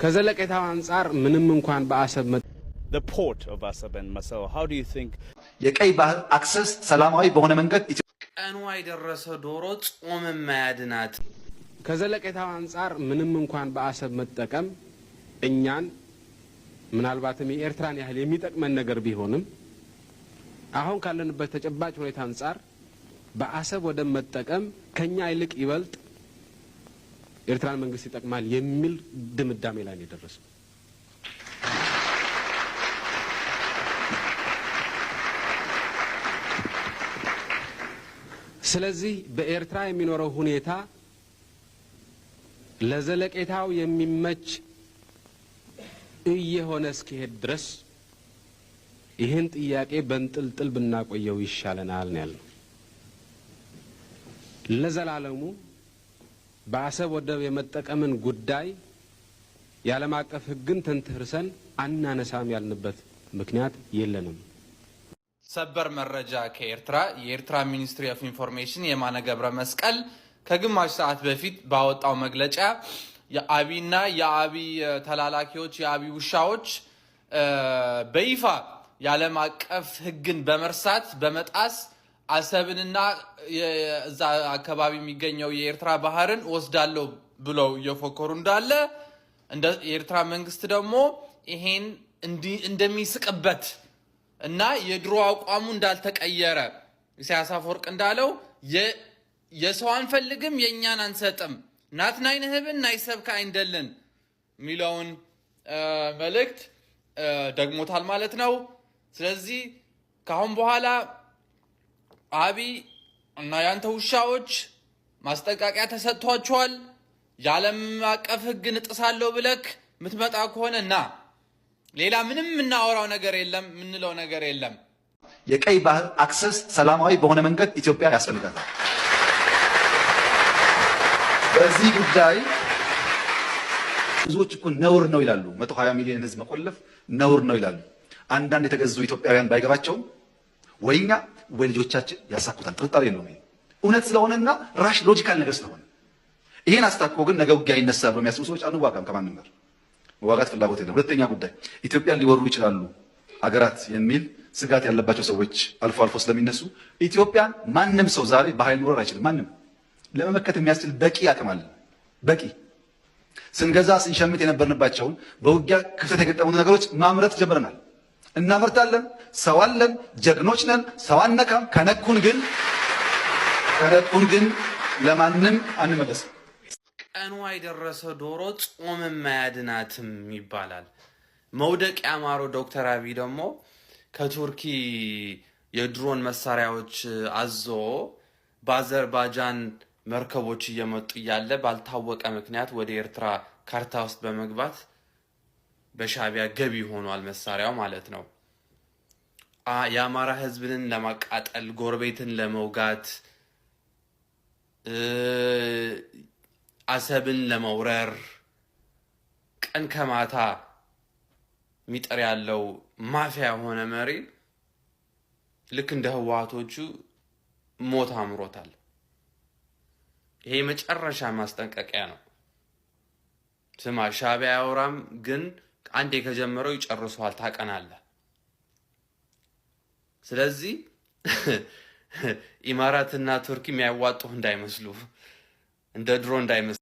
ከዘለቄታው አንፃር ምንም እንኳን በአሰብ the port of Asab and Massawa, how do you think የቀይ ባህር አክሰስ ሰላማዊ በሆነ መንገድ ቀኑ አይደረሰ ዶሮ ጾም ማያድናት ከዘለቄታው አንፃር ምንም እንኳን በአሰብ መጠቀም እኛን ምናልባትም የኤርትራን ያህል የሚጠቅመን ነገር ቢሆንም አሁን ካለንበት ተጨባጭ ሁኔታ አንፃር በአሰብ ወደ መጠቀም ከኛ ይልቅ ይበልጥ ኤርትራን መንግስት ይጠቅማል የሚል ድምዳሜ ላይ ነው የደረሰው። ስለዚህ በኤርትራ የሚኖረው ሁኔታ ለዘለቄታው የሚመች እየሆነ እስኪሄድ ድረስ ይህን ጥያቄ በእንጥልጥል ብናቆየው ይሻለናል ነው ያልነው። ለዘላለሙ በአሰብ ወደብ የመጠቀምን ጉዳይ የዓለም አቀፍ ሕግን ተንተርሰን አናነሳም ያልንበት ምክንያት የለንም። ሰበር መረጃ ከኤርትራ የኤርትራ ሚኒስትሪ ኦፍ ኢንፎርሜሽን የማነ ገብረ መስቀል ከግማሽ ሰዓት በፊት ባወጣው መግለጫ የአቢና የአቢ ተላላኪዎች የአቢ ውሻዎች በይፋ የዓለም አቀፍ ሕግን በመርሳት በመጣስ አሰብንና እዛ አካባቢ የሚገኘው የኤርትራ ባህርን ወስዳለው ብለው እየፎከሩ እንዳለ እንደ የኤርትራ መንግስት ደግሞ ይሄን እንደሚስቅበት እና የድሮ አቋሙ እንዳልተቀየረ ኢሳያስ አፈወርቅ እንዳለው የሰው አንፈልግም የኛን አንሰጥም ናትናይነህብን ናይሰብካ አይንደልን ሚለውን መልእክት ደግሞታል ማለት ነው። ስለዚህ ካሁን በኋላ አቢ እና ያንተ ውሻዎች ማስጠንቀቂያ ተሰጥቷቸዋል። የዓለም አቀፍ ሕግን እጥሳለሁ ብለክ ምትመጣ ከሆነና ሌላ ምንም እናወራው ነገር የለም ምንለው ነገር የለም። የቀይ ባህር አክሰስ ሰላማዊ በሆነ መንገድ ኢትዮጵያ ያስፈልጋታል። በዚህ ጉዳይ ብዙዎች እኮ ነውር ነው ይላሉ። 120 ሚሊዮን ህዝብ መቆለፍ ነውር ነው ይላሉ። አንዳንድ የተገዙ ኢትዮጵያውያን ባይገባቸውም ወይኛ ወይ ልጆቻችን ያሳኩታል። ጥርጣሬ የለውም። ይሄ እውነት ስለሆነና ራሽ ሎጂካል ነገር ስለሆነ ይሄን አስታኮ ግን ነገ ውጊያ ይነሳ ብለው የሚያስቡ ሰዎች አንዋጋም። ከማንም ጋር መዋጋት ፍላጎት የለም። ሁለተኛ ጉዳይ ኢትዮጵያን ሊወሩ ይችላሉ አገራት የሚል ስጋት ያለባቸው ሰዎች አልፎ አልፎ ስለሚነሱ ኢትዮጵያን ማንም ሰው ዛሬ በኃይል ሊወር አይችልም። ማንም ለመመከት የሚያስችል በቂ አቅም አለ። በቂ ስንገዛ ስንሸምት የነበርንባቸውን በውጊያ ክፍተት የገጠሙን ነገሮች ማምረት ጀምረናል። እናመርታለን። ሰው አለን። ጀግኖች ነን። ሰው አነካም። ከነኩን ግን ለማንም አንመለስም። ቀኑ አይደረሰ ዶሮ ጾም ማያድናትም ይባላል። መውደቅ ያማረው ዶክተር አብይ ደግሞ ከቱርኪ የድሮን መሳሪያዎች አዞ በአዘርባጃን መርከቦች እየመጡ እያለ ባልታወቀ ምክንያት ወደ ኤርትራ ካርታ ውስጥ በመግባት በሻቢያ ገቢ ሆኗል መሳሪያው ማለት ነው። የአማራ ህዝብን ለማቃጠል ጎረቤትን ለመውጋት አሰብን ለመውረር ቀን ከማታ ሚጠር ያለው ማፊያ ሆነ መሪ ልክ እንደ ህወሓቶቹ ሞት አምሮታል። ይሄ መጨረሻ ማስጠንቀቂያ ነው። ስማ ሻቢያ ያወራም ግን አንዴ ከጀመረው ይጨርሰዋል። ታቀናለህ። ስለዚህ ኢማራትና ቱርኪ የሚያዋጡ እንዳይመስሉ እንደ ድሮ እንዳይመስሉ